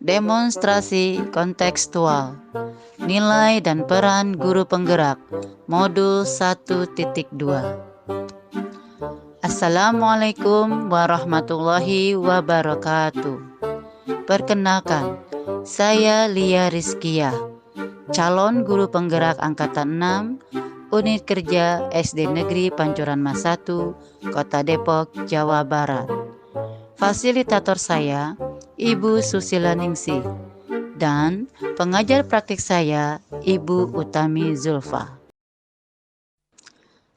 Demonstrasi kontekstual. Nilai dan peran guru penggerak. Modul 1.2. Assalamualaikum warahmatullahi wabarakatuh. Perkenalkan, saya Lia Rizkia, calon guru penggerak angkatan 6, unit kerja SD Negeri Pancoran Mas 1, Kota Depok, Jawa Barat. Fasilitator saya, Ibu Susila Ningsih, dan pengajar praktik saya, Ibu Utami Zulfa.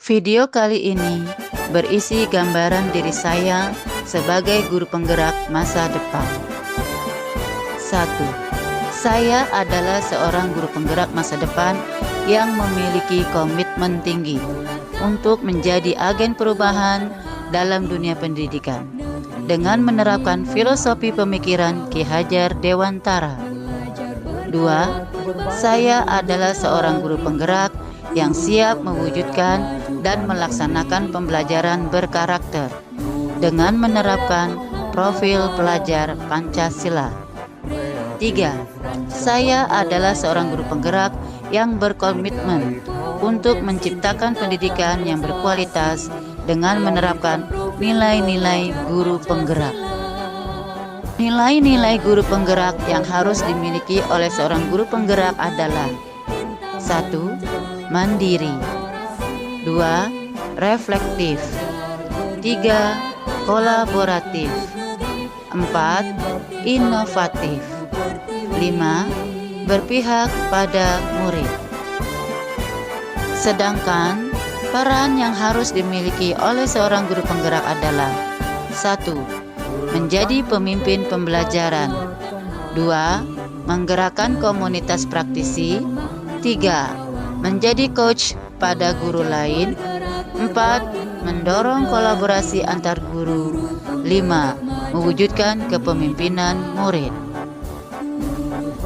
Video kali ini berisi gambaran diri saya sebagai guru penggerak masa depan. 1. Saya adalah seorang guru penggerak masa depan yang memiliki komitmen tinggi untuk menjadi agen perubahan dalam dunia pendidikan dengan menerapkan filosofi pemikiran Ki Hajar Dewantara. 2. Saya adalah seorang guru penggerak yang siap mewujudkan dan melaksanakan pembelajaran berkarakter dengan menerapkan profil pelajar Pancasila. 3. Saya adalah seorang guru penggerak yang berkomitmen untuk menciptakan pendidikan yang berkualitas dengan menerapkan nilai-nilai guru penggerak. Nilai-nilai guru penggerak yang harus dimiliki oleh seorang guru penggerak adalah 1. Mandiri. 2. Reflektif. 3. Kolaboratif. 4. Inovatif. 5. Berpihak pada murid. Sedangkan peran yang harus dimiliki oleh seorang guru penggerak adalah 1. Menjadi pemimpin pembelajaran. 2. Menggerakkan komunitas praktisi. 3. Menjadi coach pada guru lain. 4. Mendorong kolaborasi antar guru. 5. Mewujudkan kepemimpinan murid.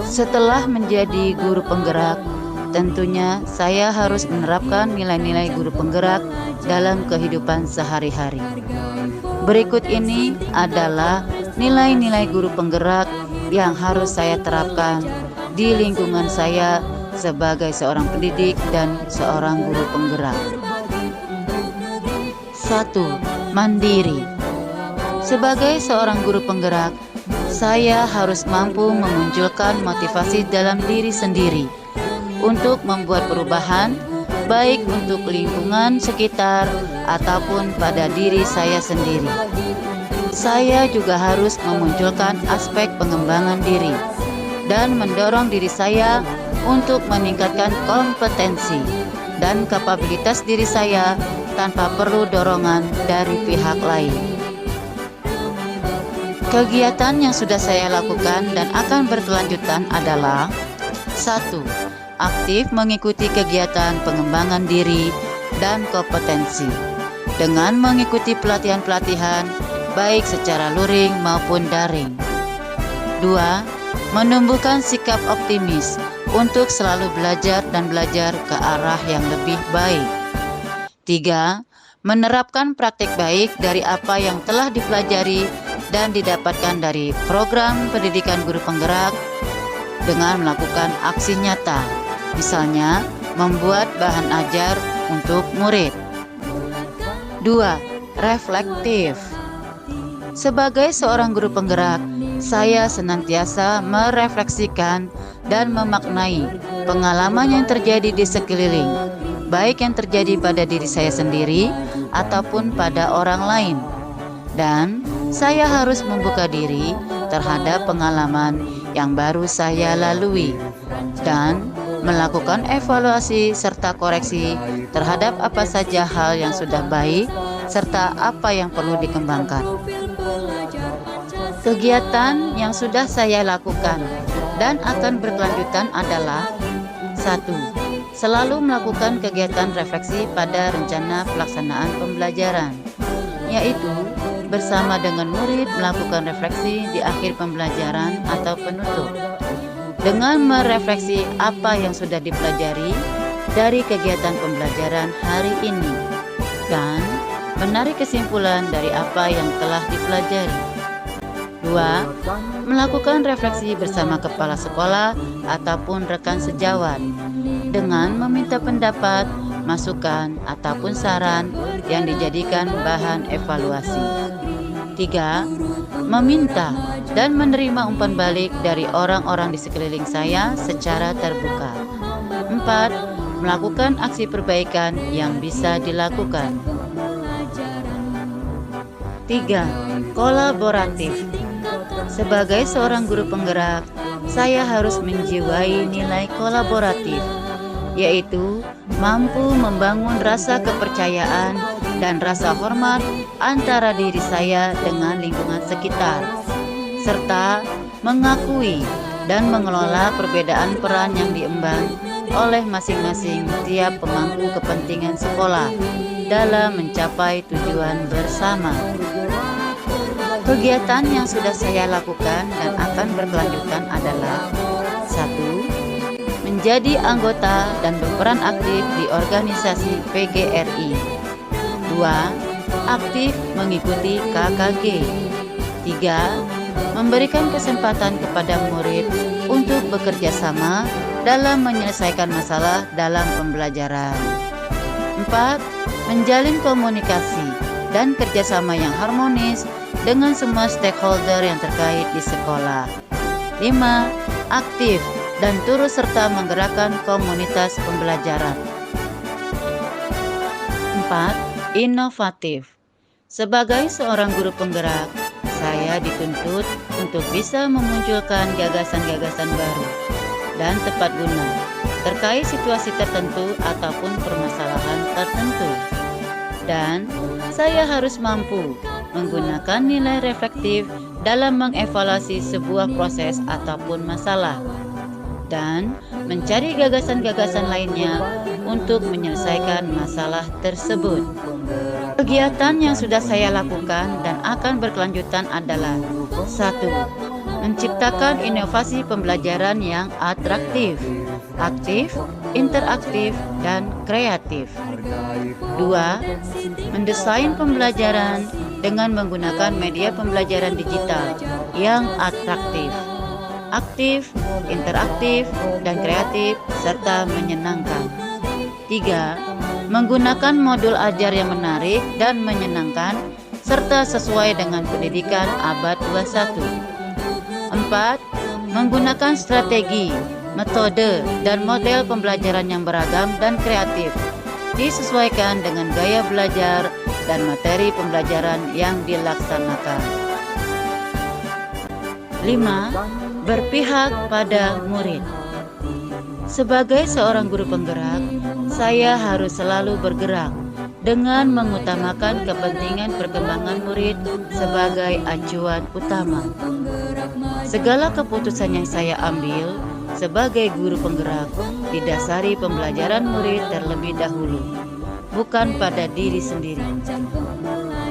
Setelah menjadi guru penggerak, tentunya saya harus menerapkan nilai-nilai guru penggerak dalam kehidupan sehari-hari. Berikut ini adalah nilai-nilai guru penggerak yang harus saya terapkan di lingkungan saya sebagai seorang pendidik dan seorang guru penggerak. 1. Mandiri. Sebagai seorang guru penggerak, saya harus mampu memunculkan motivasi dalam diri sendiri untuk membuat perubahan, baik untuk lingkungan sekitar ataupun pada diri saya sendiri. Saya juga harus memunculkan aspek pengembangan diri dan mendorong diri saya untuk meningkatkan kompetensi dan kapabilitas diri saya tanpa perlu dorongan dari pihak lain. Kegiatan yang sudah saya lakukan dan akan berkelanjutan adalah 1. Aktif mengikuti kegiatan pengembangan diri dan kompetensi dengan mengikuti pelatihan-pelatihan baik secara luring maupun daring. 2. Menumbuhkan sikap optimis untuk selalu belajar dan belajar ke arah yang lebih baik. 3. Menerapkan praktik baik dari apa yang telah dipelajari dan didapatkan dari program pendidikan guru penggerak dengan melakukan aksi nyata, misalnya membuat bahan ajar untuk murid. 2. Reflektif. Sebagai seorang guru penggerak, saya senantiasa merefleksikan dan memaknai pengalaman yang terjadi di sekeliling, baik yang terjadi pada diri saya sendiri ataupun pada orang lain. Dan saya harus membuka diri terhadap pengalaman yang baru saya lalui dan melakukan evaluasi serta koreksi terhadap apa saja hal yang sudah baik serta apa yang perlu dikembangkan. Kegiatan yang sudah saya lakukan dan akan berkelanjutan adalah 1. Selalu melakukan kegiatan refleksi pada rencana pelaksanaan pembelajaran, yaitu bersama dengan murid melakukan refleksi di akhir pembelajaran atau penutup dengan merefleksi apa yang sudah dipelajari dari kegiatan pembelajaran hari ini dan menarik kesimpulan dari apa yang telah dipelajari. 2. Melakukan refleksi bersama kepala sekolah ataupun rekan sejawat dengan meminta pendapat, masukan, ataupun saran yang dijadikan bahan evaluasi. 3. Meminta dan menerima umpan balik dari orang-orang di sekeliling saya secara terbuka. 4. Melakukan aksi perbaikan yang bisa dilakukan. 3. Kolaboratif. Sebagai seorang guru penggerak, saya harus menjiwai nilai kolaboratif, yaitu mampu membangun rasa kepercayaan dan rasa hormat antara diri saya dengan lingkungan sekitar, serta mengakui dan mengelola perbedaan peran yang diemban oleh masing-masing tiap pemangku kepentingan sekolah dalam mencapai tujuan bersama. Kegiatan yang sudah saya lakukan dan akan berkelanjutan adalah 1. Menjadi anggota dan berperan aktif di organisasi PGRI. 2. Aktif mengikuti KKG. 3. Memberikan kesempatan kepada murid untuk bekerja sama dalam menyelesaikan masalah dalam pembelajaran. 4. Menjalin komunikasi dan kerjasama yang harmonis dengan semua stakeholder yang terkait di sekolah. 5. Aktif dan turut serta menggerakkan komunitas pembelajaran. 4. Inovatif. Sebagai seorang guru penggerak, saya dituntut untuk bisa memunculkan gagasan-gagasan baru dan tepat guna terkait situasi tertentu ataupun permasalahan tertentu. Dan saya harus mampu menggunakan nilai reflektif dalam mengevaluasi sebuah proses ataupun masalah, dan mencari gagasan-gagasan lainnya untuk menyelesaikan masalah tersebut. Kegiatan yang sudah saya lakukan dan akan berkelanjutan adalah 1. Menciptakan inovasi pembelajaran yang atraktif, aktif, interaktif, dan kreatif. 2. Mendesain pembelajaran dengan menggunakan media pembelajaran digital yang atraktif, aktif, interaktif, dan kreatif, serta menyenangkan. 3. Menggunakan modul ajar yang menarik dan menyenangkan, serta sesuai dengan pendidikan abad 21. 4. Menggunakan strategi, metode, dan model pembelajaran yang beragam dan kreatif, disesuaikan dengan gaya belajar dan materi pembelajaran yang dilaksanakan. 5. Berpihak pada murid. Sebagai seorang guru penggerak, saya harus selalu bergerak dengan mengutamakan kepentingan perkembangan murid sebagai acuan utama. Segala keputusan yang saya ambil sebagai guru penggerak didasari pembelajaran murid terlebih dahulu, bukan pada diri sendiri.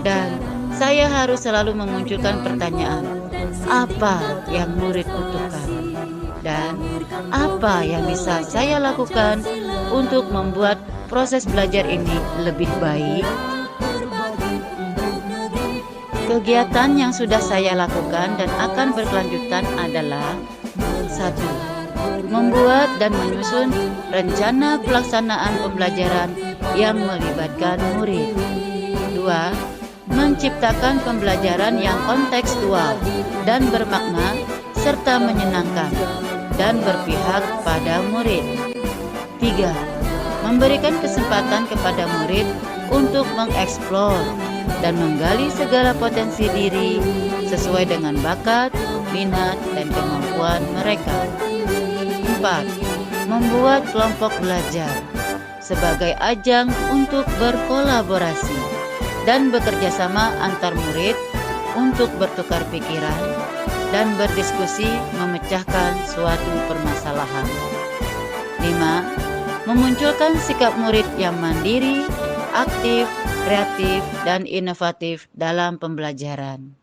Dan saya harus selalu memunculkan pertanyaan, apa yang murid butuhkan? Dan apa yang bisa saya lakukan untuk membuat proses belajar ini lebih baik? Kegiatan yang sudah saya lakukan dan akan berkelanjutan adalah 1. Membuat dan menyusun rencana pelaksanaan pembelajaran yang melibatkan murid. 2. Menciptakan pembelajaran yang kontekstual dan bermakna serta menyenangkan dan berpihak pada murid. 3. Memberikan kesempatan kepada murid untuk mengeksplor dan menggali segala potensi diri sesuai dengan bakat, minat, dan kemampuan mereka. 4. Membuat kelompok belajar sebagai ajang untuk berkolaborasi dan bekerja sama antar murid untuk bertukar pikiran dan berdiskusi memecahkan suatu permasalahan. 5. Memunculkan sikap murid yang mandiri, aktif, kreatif, dan inovatif dalam pembelajaran.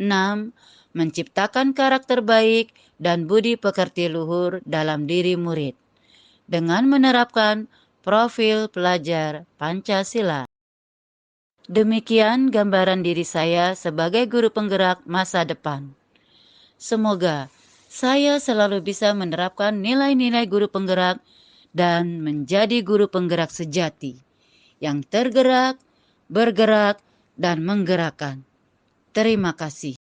6. Menciptakan karakter baik dan budi pekerti luhur dalam diri murid dengan menerapkan profil pelajar Pancasila. Demikian gambaran diri saya sebagai guru penggerak masa depan. Semoga saya selalu bisa menerapkan nilai-nilai guru penggerak dan menjadi guru penggerak sejati yang tergerak, bergerak, dan menggerakkan. Terima kasih.